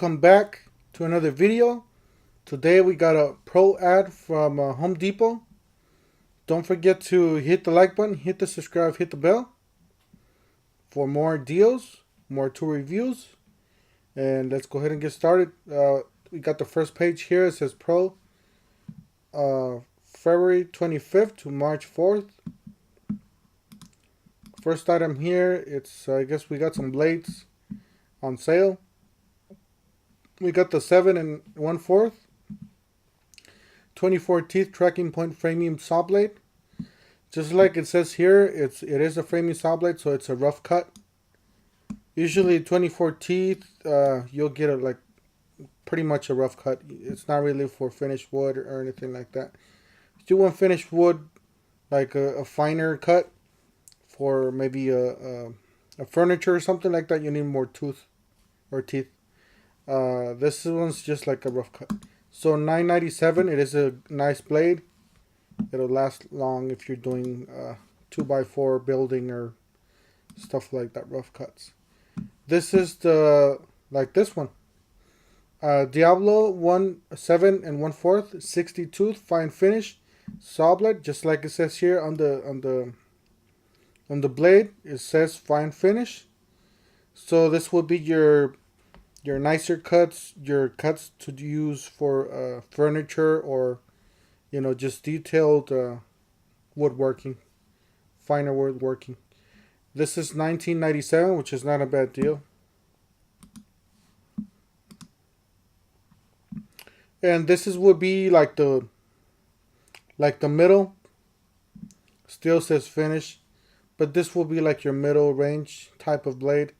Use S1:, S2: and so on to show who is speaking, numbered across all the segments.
S1: welcome back to another video. Today we got a pro ad from Home Depot. Don't forget to hit the like button, hit the subscribe, hit the bell for more deals, more tool reviews. And let's go ahead and get started. We got the first page here. It says Pro February 25th to March 4th. First item here, it's I guess we got some blades on sale. We got the 7 1/4 24 teeth tracking point framing saw blade. Just like it says here, it is a framing saw blade, so it's a rough cut. Usually 24 teeth, you'll get it like pretty much a rough cut. It's not really for finished wood or anything like that. If you want finished wood, like a finer cut for maybe a furniture or something like that, you need more tooth or teeth. This one's just like a rough cut. So $9.97. It is a nice blade. It'll last long if you're doing 2x4 building or stuff like that, rough cuts. This is the this one. Diablo 7 1/4 60 tooth fine finish saw blade. Just like it says here on the blade, it says fine finish. So this will be your nicer cuts, your cuts to use for furniture or just detailed woodworking, finer woodworking. This is $19.97, which is not a bad deal. And this would be like the middle. Still says finish, but this will be like your middle range type of blade.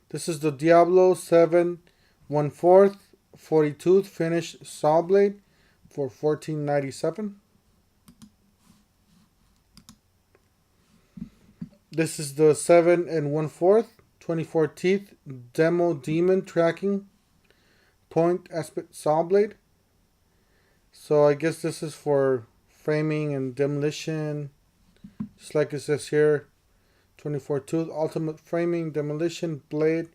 S1: This is the Diablo 7 1/4 40 tooth finish saw blade for $14.97. This is the 7 1/4 24 teeth demo demon tracking point aspect saw blade. So I guess this is for framing and demolition, just like it says here. 24 tooth ultimate framing demolition blade.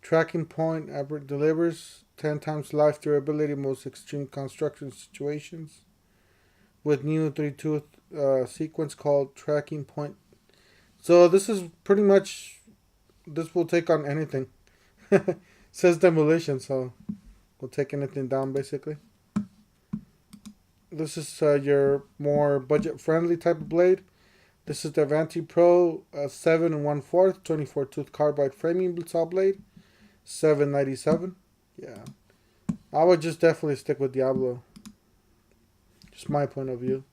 S1: Tracking point delivers 10 times life durability most extreme construction situations with new 3-tooth sequence called tracking point. So this is pretty much, this will take on anything. It says demolition, so we'll take anything down basically. This is your more budget friendly type of blade. This is the Avanti Pro 7 1/4 24 tooth carbide framing saw blade. $7.97. Yeah, I would just definitely stick with Diablo. Just my point of view.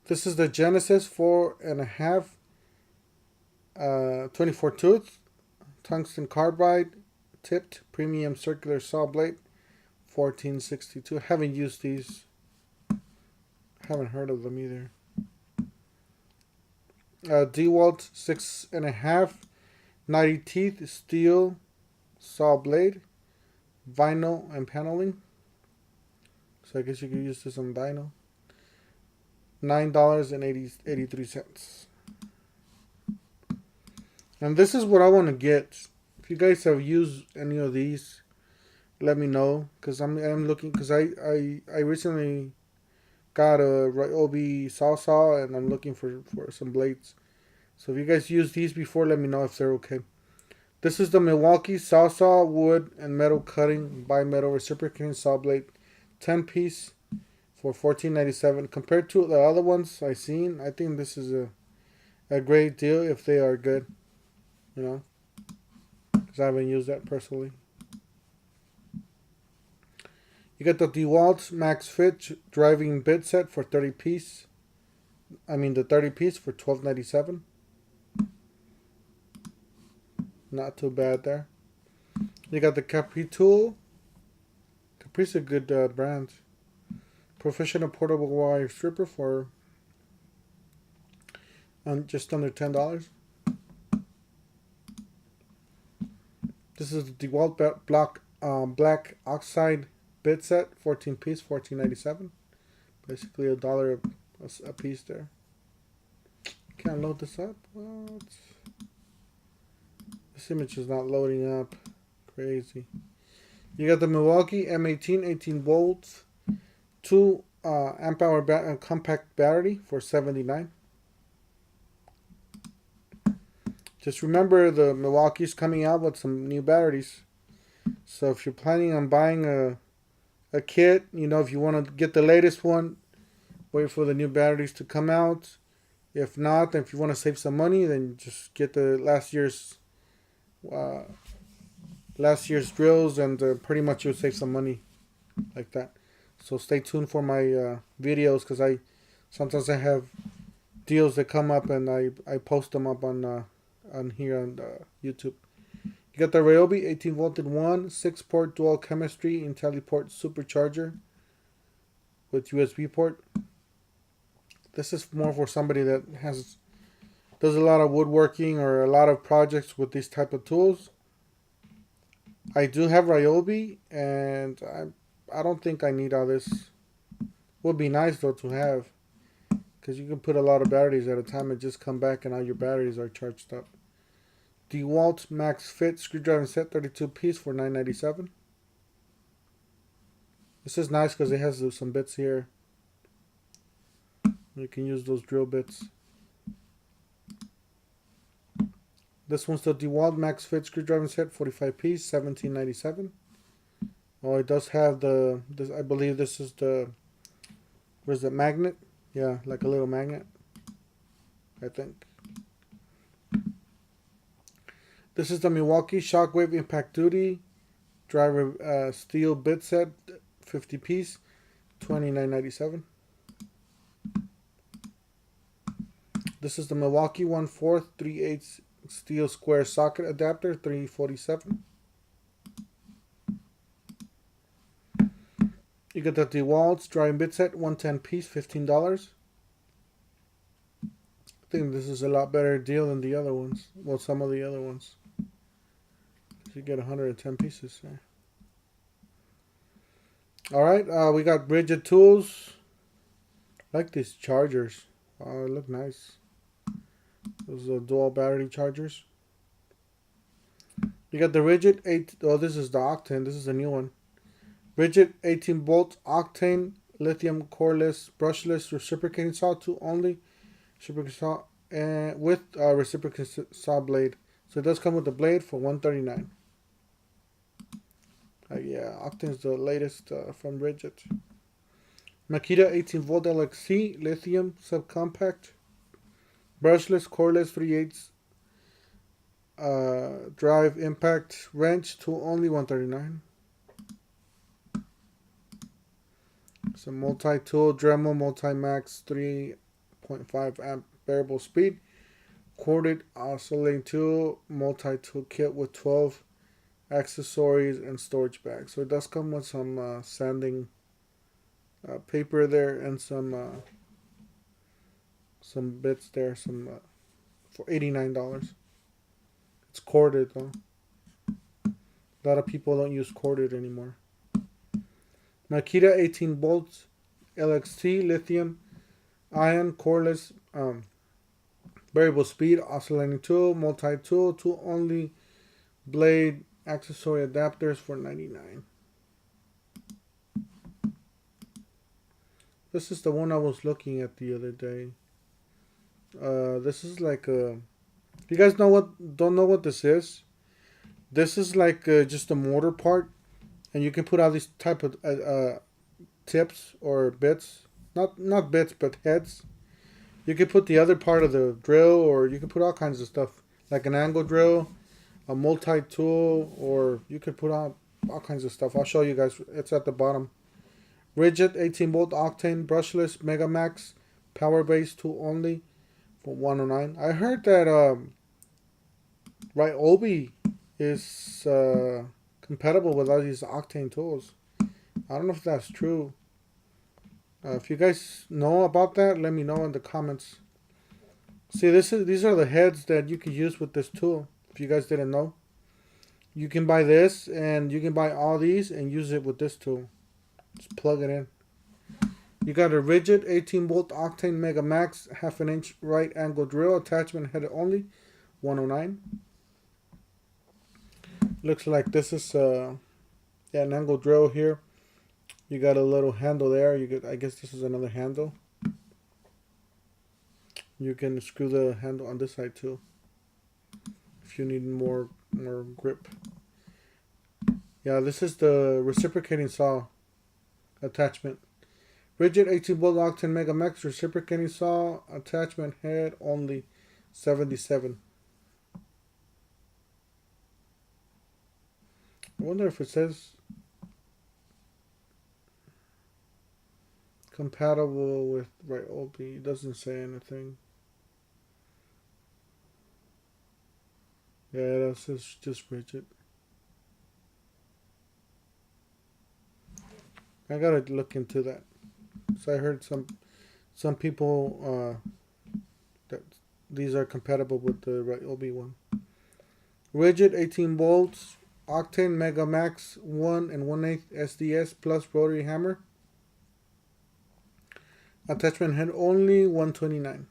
S1: This is the Genesis 4 1/2 24 tooth tungsten carbide tipped premium circular saw blade. $14.62. Haven't used these. Haven't heard of them either. Dewalt 6 1/2 90 teeth steel saw blade, vinyl and paneling. So I guess you could use this on vinyl. $9.83. And this is what I want to get. If you guys have used any of these, let me know, because I'm looking, because I recently got a Ryobi saw and I'm looking for some blades. So if you guys used these before, let me know if they're okay. This is the Milwaukee saw wood and metal cutting bimetal reciprocating saw blade 10-piece for $14.97. Compared to the other ones I seen, I think this is a great deal if they are good, because I haven't used that personally. You got the Dewalt Max Fit driving bit set for 30-piece. The 30-piece for $12.97. Not too bad there. You got the Capri tool. Capri's a good brand. Professional portable wire stripper for just under $10. This is the Dewalt black oxide bit set, 14-piece, $14.97. Basically $1 a piece there. Can't load this up. What? This image is not loading up. Crazy. You got the Milwaukee M18 18 volts, 2 amp hour compact battery for $79. Just remember the Milwaukee's coming out with some new batteries. So if you're planning on buying a kit, you know, if you want to get the latest one, wait for the new batteries to come out. If not, if you want to save some money, then just get the uh, last year's drills, and pretty much you'll save some money like that. So stay tuned for my videos, because sometimes I have deals that come up, and I post them up on here on YouTube. You got the Ryobi 18 volted 6-port dual chemistry IntelliPort supercharger with USB port. This is more for somebody that does a lot of woodworking or a lot of projects with these type of tools. I do have Ryobi, and I don't think I need all this. Would be nice though to have, because you can put a lot of batteries at a time and just come back and all your batteries are charged up. Dewalt Max Fit screwdriver set 32 piece for $9.97. This is nice because it has some bits here. You can use those drill bits. This one's the Dewalt Max Fit screwdriver set 45 piece, $17.97. Oh, it does have this. I believe this is where's the magnet? Yeah, like a little magnet, I think. This is the Milwaukee Shockwave Impact Duty driver steel bit set, 50 piece, $29.97. This is the Milwaukee 1/4 3/8 steel square socket adapter, $3.47. You get the Dewalt drying bit set, 110 piece, $15. I think this is a lot better deal than the other ones. Well, some of the other ones. You get 110 pieces there. Alright, we got Bridget tools. I like these chargers. They look nice. Those are dual battery chargers. You got the Rigid 8. Oh, this is the Octane. This is a new one. Rigid 18 volt Octane lithium coreless brushless reciprocating saw, 2 only. Reciprocating saw and with reciprocating saw blade. So it does come with the blade for $139. Yeah, Octane's the latest from Rigid. Makita 18 volt LXC lithium subcompact brushless coreless 3/8 drive impact wrench, 2 only, $139. Some multi-tool Dremel Multi-Max 3.5 amp variable speed corded oscillating tool multi-tool kit with 12 accessories and storage bags. So it does come with some sanding paper there, and some bits there, for $89. It's corded though. A lot of people don't use corded anymore. Makita 18 volts LXT lithium ion coreless variable speed oscillating tool multi-tool, 2 only blade accessory adapters for $99. This is the one I was looking at the other day. This is like a. If you guys don't know what this is, this is like just a motor part, and you can put all these type of tips or bits, not bits but heads. You can put the other part of the drill, or you can put all kinds of stuff like an angle drill, a multi-tool, or you could put on all kinds of stuff. I'll show you guys. It's at the bottom. Rigid 18 volt Octane brushless Mega Max power base, 2 only for $109. I heard that Ryobi is compatible with all these Octane tools. I don't know if that's true. If you guys know about that, let me know in the comments. See, these are the heads that you can use with this tool. If you guys didn't know, you can buy this, and you can buy all these and use it with this tool. Just plug it in. You got a Rigid 18 volt Octane Mega Max 1/2 inch right angle drill attachment head only, $109. Looks like this is Yeah, an angle drill here. You got a little handle there. You get, I guess this is another handle. You can screw the handle on this side too, if you need more grip. Yeah, this is the reciprocating saw attachment. Rigid 18 volt Octane Mega Max reciprocating saw attachment head only, 77. I wonder if it says compatible with Ryobi. It doesn't say anything. Yeah, that says just rigid. I gotta look into that. So I heard some people that these are compatible with the Ryobi one. Rigid 18 volts Octane Mega Max 1 1/8 SDS plus rotary hammer. Attachment head only, 129.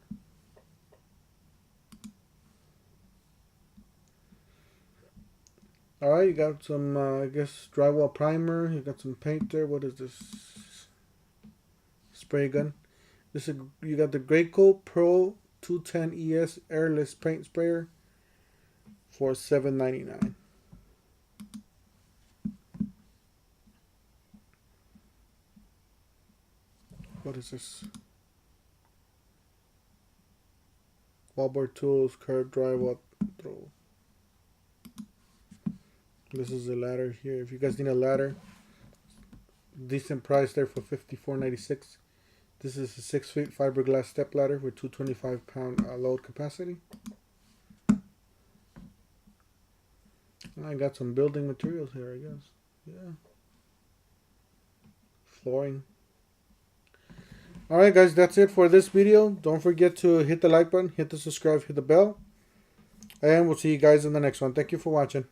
S1: Alright, you got some, I guess, drywall primer. You got some paint there. What is this? Spray gun. This is, you got the Graco Pro 210 ES airless paint sprayer for $7.99. What is this? Wallboard tools, curved drywall throw. This is a ladder here. If you guys need a ladder, decent price there for $54.96. This is a 6 feet fiberglass step ladder with 225 pound load capacity. I got some building materials here, I guess. Yeah. Flooring. Alright guys, that's it for this video. Don't forget to hit the like button, hit the subscribe, hit the bell. And we'll see you guys in the next one. Thank you for watching.